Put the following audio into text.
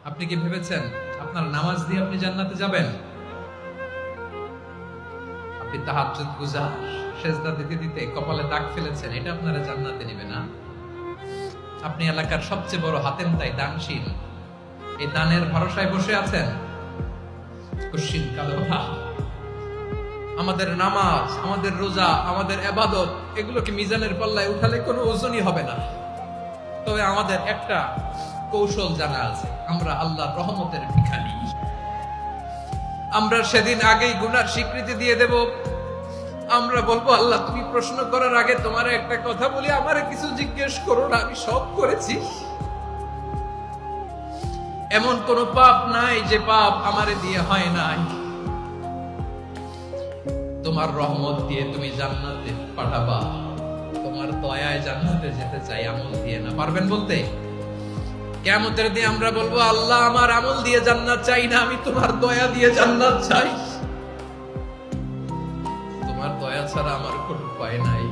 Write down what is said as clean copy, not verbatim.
আপনি কি ভেবেছেন আপনার নামাজ দিয়ে আপনি জান্নাতে যাবেন? আপনি তাহাজ্জুদ গুজার, সেজদা দিতে দিতে কপালে দাগ ফেলেছেন, এটা আপনারা জান্নাতে নেবে না। আপনি এলাকার সবচেয়ে বড় হাতেম তাই দানশীল, এই দানের ভরসায় বসে আছেন। কুশ্চিন কালো ভাব। আমাদের নামাজ, আমাদের রোজা, আমাদের ইবাদত, এগুলোকে মিজানের পাল্লায় উঠালে কোনো ওজনই হবে না। তবে আমাদের একটা কৌশল জানা আছে, আমরা আল্লাহর রহমতের ভিখারি। আমরা সেদিন আগেই গুনার স্বীকৃতি দিয়ে দেব। আমরা বলবো, আল্লাহ তুমি প্রশ্ন করার আগে তোমার একটা কথা বলি, আমারে কিছু জিজ্ঞেস করো না, আমি সব করেছি। এমন কোন পাপ নাই যে পাপ আমারে দিয়ে হয় নাই। তোমার রহমত দিয়ে তুমি জান্নাতে পাঠাবা, তোমার দয়ায় জান্নাতে যেতে চাই, আমল দিয়ে না। পারবেন বলতে? কিয়ামতের দিন আমরা বলবো, আল্লাহ আমার আমল দিয়ে জান্নাত চাই না, আমি তোমার দয়া দিয়ে জান্নাত চাই। তোমার দয়া ছাড়া আমার কোনো উপায় নাই।